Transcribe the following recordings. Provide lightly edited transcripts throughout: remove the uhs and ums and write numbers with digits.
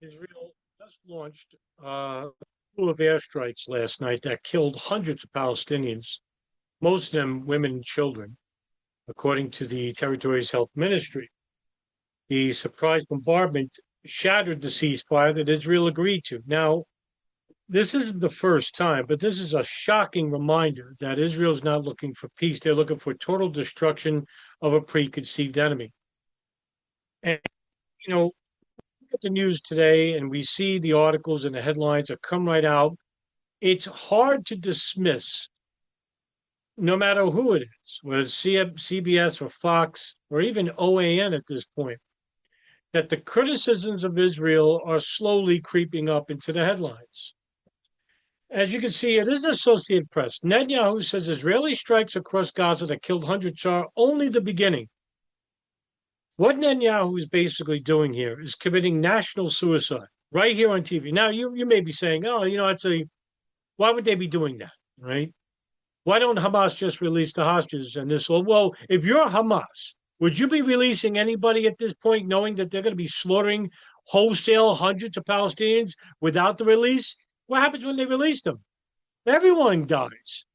Israel just launched a slew of airstrikes last night that killed hundreds of Palestinians, most of them women and children, according to the territory's health ministry. The surprise bombardment shattered the ceasefire that Israel agreed to. Now, this isn't the first time, but this is a shocking reminder that Israel's not looking for peace. They're looking for total destruction of a preconceived enemy. And, you know, at the news today and we see the articles and the headlines that come right out, it's hard to dismiss, no matter who it is, whether it's CBS or Fox or even OAN at this point, that the criticisms of Israel are slowly creeping up into the headlines. As you can see, it is Associated Press. Netanyahu says Israeli strikes across Gaza that killed hundreds are only the beginning. What Netanyahu is basically doing here is committing national suicide right here on TV. Now, you may be saying, oh, why would they be doing that, right? Why don't Hamas just release the hostages and this? Well, if you're Hamas, would you be releasing anybody at this point knowing that they're going to be slaughtering wholesale hundreds of Palestinians without the release? What happens when they release them? Everyone dies.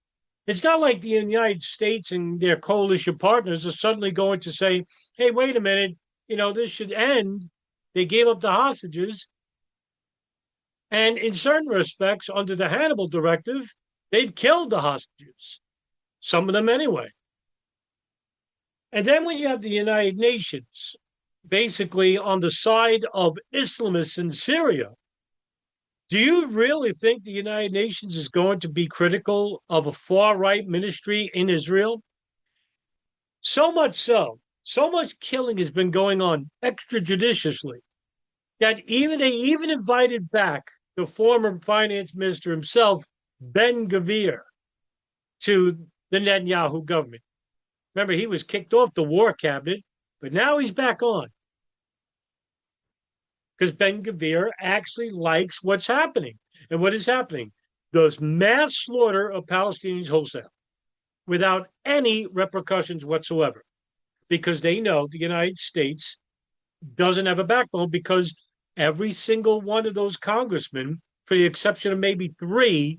It's not like the United States and their coalition partners are suddenly going to say, hey, wait a minute, this should end. They gave up the hostages. And in certain respects, under the Hannibal Directive, they've killed the hostages, some of them anyway. And then when you have the United Nations basically on the side of Islamists in Syria, do you really think the United Nations is going to be critical of a far right ministry in Israel? So much killing has been going on extrajudiciously that they even invited back the former finance minister himself, Ben Gvir, to the Netanyahu government. Remember, he was kicked off the war cabinet, but now he's back on because Ben Gvir actually likes what's happening. And what is happening? There's mass slaughter of Palestinians wholesale without any repercussions whatsoever because they know the United States doesn't have a backbone because every single one of those congressmen, for the exception of maybe three,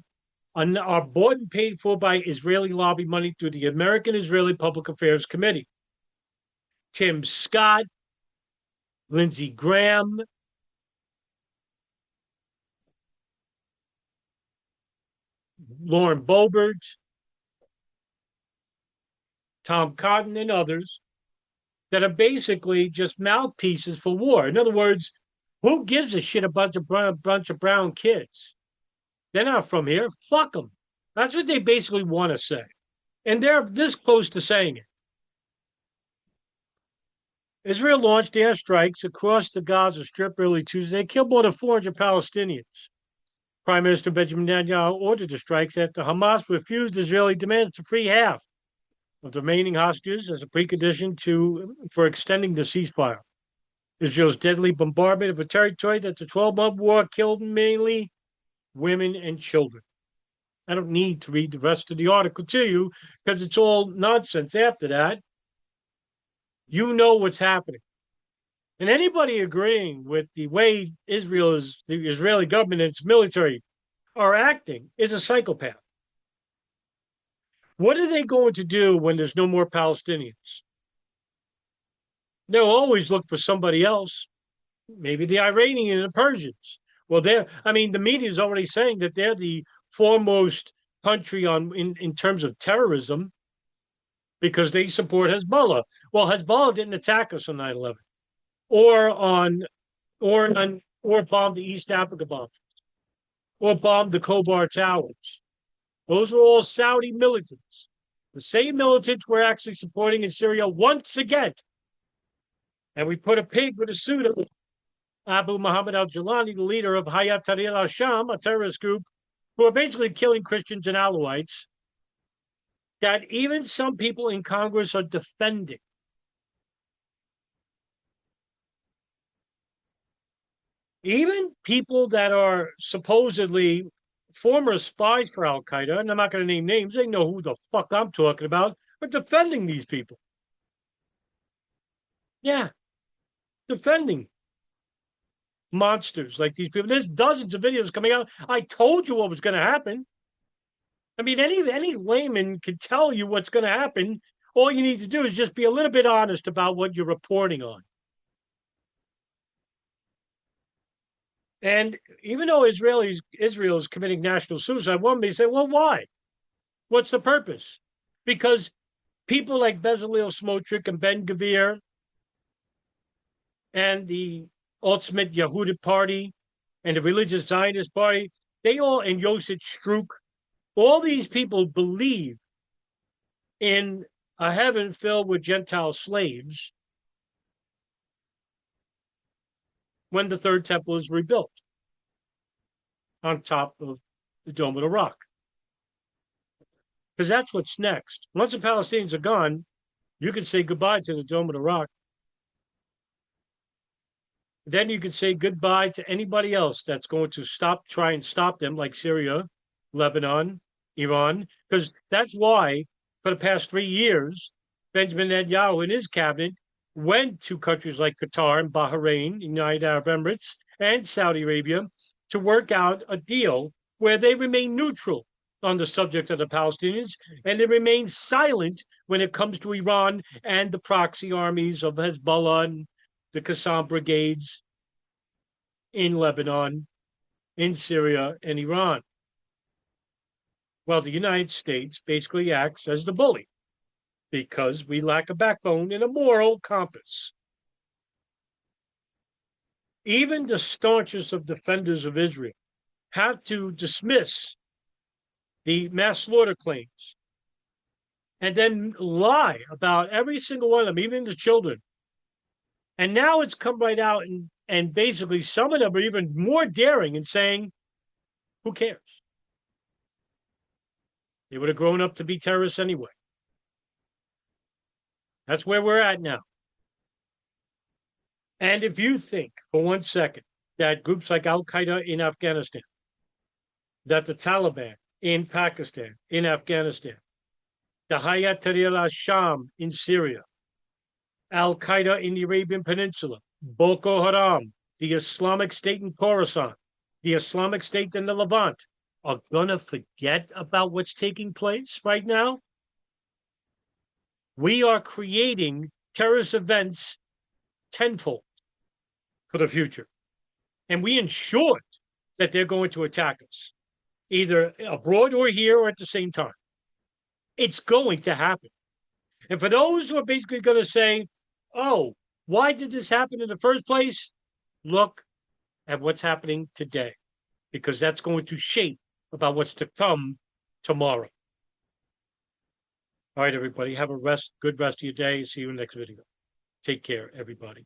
are bought and paid for by Israeli lobby money through the American Israeli Public Affairs Committee. Tim Scott, Lindsey Graham, Lauren Boebert, Tom Cotton, and others that are basically just mouthpieces for war. In other words, who gives a shit about a bunch of brown kids? They're not from here. Fuck them. That's what they basically want to say. And they're this close to saying it. Israel launched airstrikes across the Gaza Strip early Tuesday. They killed more than 400 Palestinians. Prime Minister Benjamin Netanyahu ordered the strikes after Hamas refused Israeli demands to free half of the remaining hostages as a precondition for extending the ceasefire. Israel's deadly bombardment of a territory that the 12-month war killed mainly women and children. I don't need to read the rest of the article to you because it's all nonsense after that. You know what's happening. And anybody agreeing with the way the Israeli government and its military are acting is a psychopath. What are they going to do when there's no more Palestinians? They'll always look for somebody else, maybe the Iranians and the Persians. Well, the media is already saying that they're the foremost country in terms of terrorism because they support Hezbollah. Well, Hezbollah didn't attack us on 9/11 or bombed the East Africa bomb or bombed the Khobar Towers. Those were all Saudi militants. The same militants we're actually supporting in Syria once again. And we put a pig with a suit on Abu Muhammad al-Jilani, the leader of Hayat Tahrir al-Sham, a terrorist group who are basically killing Christians and Alawites, that even some people in Congress are defending. Even people that are supposedly former spies for Al Qaeda, and I'm not going to name names, they know who the fuck I'm talking about, are defending these people. Yeah, defending. monsters like these people. There's dozens of videos coming out. I told you what was going to happen. I mean, any layman can tell you what's going to happen. All you need to do is just be a little bit honest about what you're reporting on. And even though Israel is committing national suicide, one may say, well, why? What's the purpose? Because people like Bezalel Smotrich and Ben Gvir and the Ultimate Yehudit Party and the Religious Zionist Party, they all, and Yosef Strouk, all these people believe in a heaven filled with Gentile slaves when the third temple is rebuilt on top of the Dome of the Rock. Because that's what's next. Once the Palestinians are gone, you can say goodbye to the Dome of the Rock. Then you can say goodbye to anybody else that's going to try and stop them, like Syria, Lebanon, Iran, because that's why for the past 3 years, Benjamin Netanyahu and his cabinet went to countries like Qatar and Bahrain, United Arab Emirates, and Saudi Arabia to work out a deal where they remain neutral on the subject of the Palestinians, and they remain silent when it comes to Iran and the proxy armies of Hezbollah and the Qassam brigades in Lebanon, in Syria, and Iran. Well, the United States basically acts as the bully because we lack a backbone and a moral compass. Even the staunchest of defenders of Israel have to dismiss the mass slaughter claims and then lie about every single one of them, even the children. And now it's come right out and basically some of them are even more daring in saying, who cares? They would have grown up to be terrorists anyway. That's where we're at now. And if you think for 1 second that groups like Al-Qaeda in Afghanistan, that the Taliban in Pakistan, in Afghanistan, the Hayat Tahrir al-Sham in Syria, Al-Qaeda in the Arabian Peninsula, Boko Haram, the Islamic State in Khorasan, the Islamic State in the Levant, are going to forget about what's taking place right now? We are creating terrorist events tenfold for the future. And we ensured that they're going to attack us, either abroad or here or at the same time. It's going to happen. And for those who are basically going to say, oh, why did this happen in the first place? Look at what's happening today, because that's going to shape about what's to come tomorrow. All right, everybody, have a good rest of your day. See you in the next video. Take care, everybody.